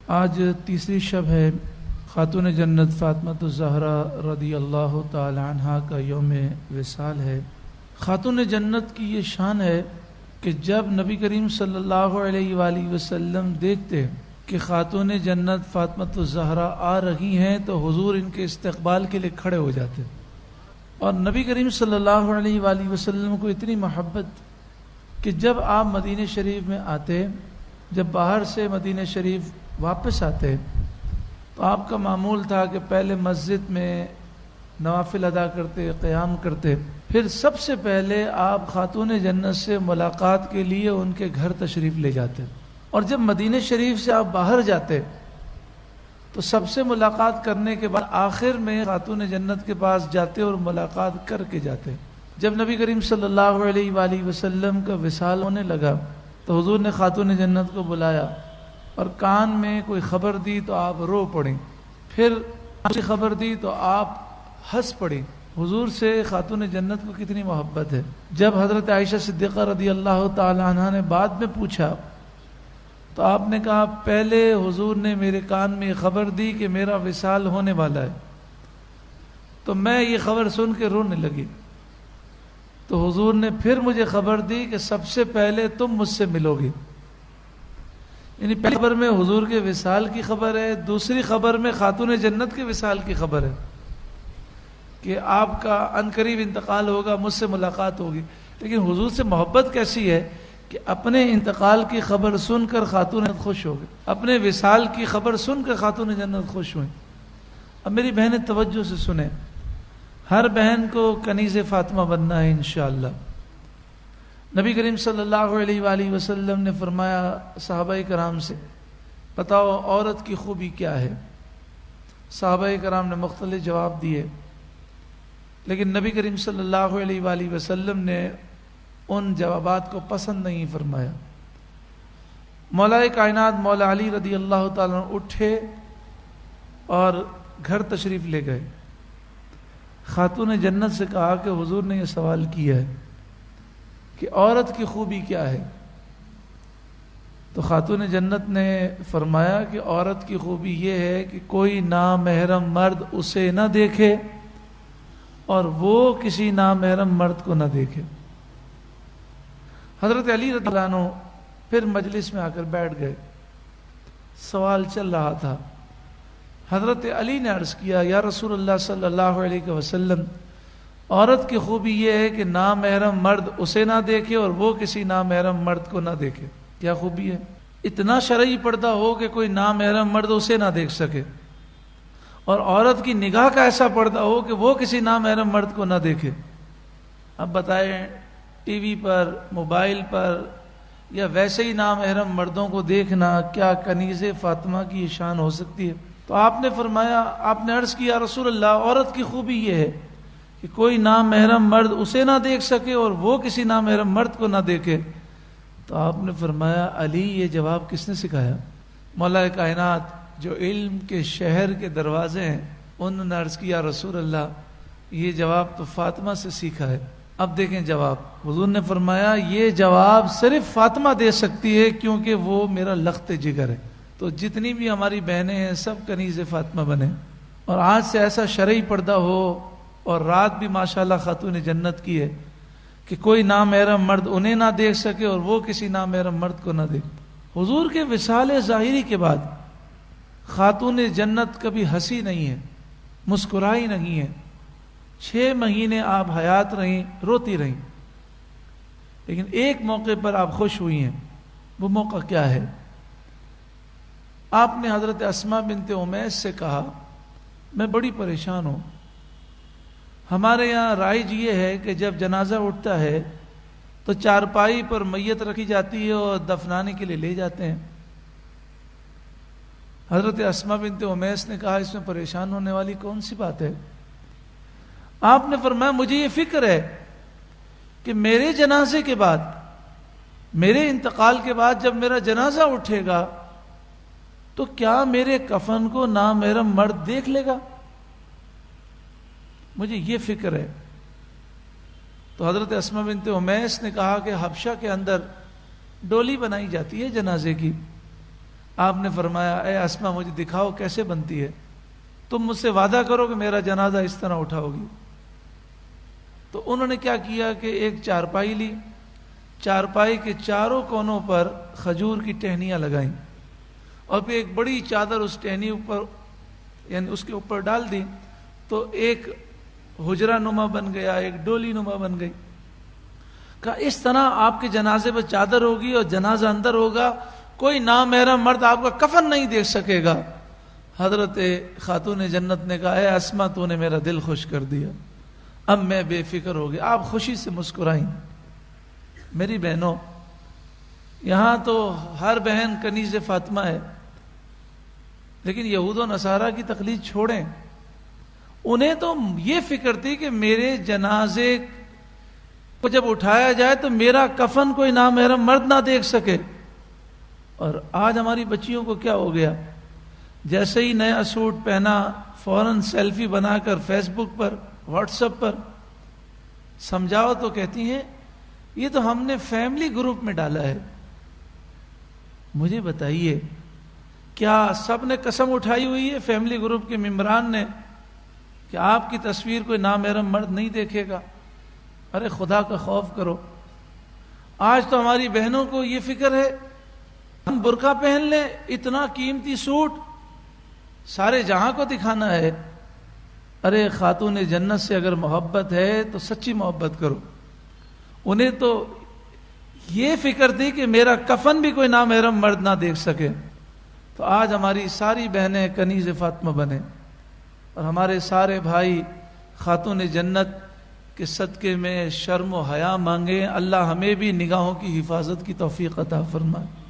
آج تیسری شب ہے خاتون جنت فاطمہ الزہرا رضی اللہ تعالی عنہا کا یوم وصال ہے۔ خاتون جنت کی یہ شان ہے کہ جب نبی کریم صلی اللہ علیہ وآلہ وسلم دیکھتے کہ خاتون جنت فاطمہ الزہرا آ رہی ہیں تو حضور ان کے استقبال کے لیے کھڑے ہو جاتے، اور نبی کریم صلی اللہ علیہ وآلہ وسلم کو اتنی محبت کہ جب آپ مدینہ شریف میں آتے، جب باہر سے مدینہ شریف واپس آتے تو آپ کا معمول تھا کہ پہلے مسجد میں نوافل ادا کرتے، قیام کرتے، پھر سب سے پہلے آپ خاتون جنت سے ملاقات کے لیے ان کے گھر تشریف لے جاتے، اور جب مدینہ شریف سے آپ باہر جاتے تو سب سے ملاقات کرنے کے بعد آخر میں خاتون جنت کے پاس جاتے اور ملاقات کر کے جاتے۔ جب نبی کریم صلی اللہ علیہ وآلہ وسلم کا وصال ہونے لگا تو حضور نے خاتون جنت کو بلایا اور کان میں کوئی خبر دی تو آپ رو پڑیں، پھر خبر دی تو آپ ہنس پڑیں۔ حضور سے خاتون جنت کو کتنی محبت ہے۔ جب حضرت عائشہ صدیقہ رضی اللہ تعالی عنہا نے بعد میں پوچھا تو آپ نے کہا پہلے حضور نے میرے کان میں یہ خبر دی کہ میرا وصال ہونے والا ہے، تو میں یہ خبر سن کے رونے لگی، تو حضور نے پھر مجھے خبر دی کہ سب سے پہلے تم مجھ سے ملو گے۔ یعنی پہلی خبر میں حضور کے وصال کی خبر ہے، دوسری خبر میں خاتون جنت کے وصال کی خبر ہے کہ آپ کا عنقریب انتقال ہوگا، مجھ سے ملاقات ہوگی۔ لیکن حضور سے محبت کیسی ہے کہ اپنے انتقال کی خبر سن کر خاتون جنت خوش ہو گئے، اپنے وصال کی خبر سن کر خاتون جنت خوش ہوئیں۔ اب میری بہنیں توجہ سے سنیں، ہر بہن کو کنیز فاطمہ بننا ہے انشاءاللہ۔ نبی کریم صلی اللہ علیہ وآلہ وسلم نے فرمایا صحابہ کرام سے، بتاؤ عورت کی خوبی کیا ہے؟ صحابہ کرام نے مختلف جواب دیے، لیکن نبی کریم صلی اللہ علیہ وآلہ وسلم نے ان جوابات کو پسند نہیں فرمایا۔ مولا کائنات مولا علی رضی اللہ تعالیٰ عنہ اٹھے اور گھر تشریف لے گئے۔ خاتون جنت سے کہا کہ حضور نے یہ سوال کیا ہے کہ عورت کی خوبی کیا ہے، تو خاتون جنت نے فرمایا کہ عورت کی خوبی یہ ہے کہ کوئی نامحرم مرد اسے نہ دیکھے اور وہ کسی نامحرم مرد کو نہ دیکھے۔ حضرت علی رضی اللہ عنہ پھر مجلس میں آ کر بیٹھ گئے، سوال چل رہا تھا۔ حضرت علی نے عرض کیا یا رسول اللہ صلی اللہ علیہ وسلم، عورت کی خوبی یہ ہے کہ نامحرم مرد اسے نہ دیکھے اور وہ کسی نامحرم مرد کو نہ دیکھے۔ کیا خوبی ہے؟ اتنا شرعی پردہ ہو کہ کوئی نامحرم مرد اسے نہ دیکھ سکے، اور عورت کی نگاہ کا ایسا پردہ ہو کہ وہ کسی نامحرم مرد کو نہ دیکھے۔ اب بتائیں ٹی وی پر، موبائل پر، یا ویسے ہی نامحرم مردوں کو دیکھنا کیا کنیز فاطمہ کی شان ہو سکتی ہے؟ تو آپ نے فرمایا، آپ نے عرض کیا رسول اللہ عورت کی خوبی یہ ہے کہ کوئی نامحرم مرد اسے نہ دیکھ سکے اور وہ کسی نامحرم مرد کو نہ دیکھے۔ تو آپ نے فرمایا علی یہ جواب کس نے سکھایا؟ مولا کائنات جو علم کے شہر کے دروازے ہیں انہوں نے عرض کیا رسول اللہ یہ جواب تو فاطمہ سے سیکھا ہے۔ اب دیکھیں جواب، حضور نے فرمایا یہ جواب صرف فاطمہ دے سکتی ہے کیونکہ وہ میرا لخت جگر ہے۔ تو جتنی بھی ہماری بہنیں ہیں سب کنیز فاطمہ بنے، اور آج سے ایسا شرعی پردہ ہو، اور رات بھی ماشاءاللہ خاتون جنت کی ہے کہ کوئی نامحرم مرد انہیں نہ دیکھ سکے اور وہ کسی نامحرم مرد کو نہ دیکھ۔ حضور کے وصال ظاہری کے بعد خاتون جنت کبھی ہنسی نہیں ہے، مسکرائی نہیں ہے، 6 مہینے آپ حیات رہیں، روتی رہیں، لیکن ایک موقع پر آپ خوش ہوئی ہیں۔ وہ موقع کیا ہے؟ آپ نے حضرت اسماء بنت امیس سے کہا میں بڑی پریشان ہوں، ہمارے یہاں رائج یہ ہے کہ جب جنازہ اٹھتا ہے تو چارپائی پر میت رکھی جاتی ہے اور دفنانے کے لیے لے جاتے ہیں۔ حضرت اسماء بنت امیس نے کہا اس میں پریشان ہونے والی کون سی بات ہے؟ آپ نے فرمایا مجھے یہ فکر ہے کہ میرے جنازے کے بعد، میرے انتقال کے بعد جب میرا جنازہ اٹھے گا تو کیا میرے کفن کو نامحرم مرد دیکھ لے گا؟ مجھے یہ فکر ہے۔ تو حضرت اسماء بنت امیس نے کہا کہ حبشہ کے اندر ڈولی بنائی جاتی ہے جنازے کی، آپ نے فرمایا اے اسما مجھے دکھاؤ کیسے بنتی ہے، تم مجھ سے وعدہ کرو کہ میرا جنازہ اس طرح اٹھاؤ گی۔ تو انہوں نے کیا کیا کہ ایک چارپائی لی، چارپائی کے چاروں کونوں پر کھجور کی ٹہنیاں لگائیں اور پھر ایک بڑی چادر اس ٹہنی اوپر یعنی اس کے اوپر ڈال دی، تو ایک حجرہ نما بن گیا، ایک ڈولی نما بن گئی۔ کہا اس طرح آپ کے جنازے پر چادر ہوگی اور جنازہ اندر ہوگا، کوئی نامحرم مرد آپ کا کفن نہیں دیکھ سکے گا۔ حضرت خاتون جنت نے کہا اے اسما تو نے میرا دل خوش کر دیا، اب میں بے فکر ہو گیا۔ آپ خوشی سے مسکرائیں۔ میری بہنوں، یہاں تو ہر بہن کنیز فاطمہ ہے، لیکن یہود و نصارہ کی تقلید چھوڑیں، انہیں تو یہ فکر تھی کہ میرے جنازے کو جب اٹھایا جائے تو میرا کفن کوئی نامحرم مرد نہ دیکھ سکے۔ اور آج ہماری بچیوں کو کیا ہو گیا، جیسے ہی نیا سوٹ پہنا فوراً سیلفی بنا کر فیس بک پر واٹس ایپ پر سمجھاؤ تو کہتی ہیں یہ تو ہم نے فیملی گروپ میں ڈالا ہے۔ مجھے بتائیے کیا سب نے قسم اٹھائی ہوئی ہے فیملی گروپ کے ممبران نے کہ آپ کی تصویر کوئی نامحرم مرد نہیں دیکھے گا؟ ارے خدا کا خوف کرو۔ آج تو ہماری بہنوں کو یہ فکر ہے ہم برقع پہن لیں، اتنا قیمتی سوٹ سارے جہاں کو دکھانا ہے۔ ارے خاتون جنت سے اگر محبت ہے تو سچی محبت کرو۔ انہیں تو یہ فکر تھی کہ میرا کفن بھی کوئی نامحرم مرد نہ دیکھ سکے۔ تو آج ہماری ساری بہنیں کنیز فاطمہ بنے اور ہمارے سارے بھائی خاتون جنت کے صدقے میں شرم و حیا مانگیں۔ اللہ ہمیں بھی نگاہوں کی حفاظت کی توفیق عطا فرمائے۔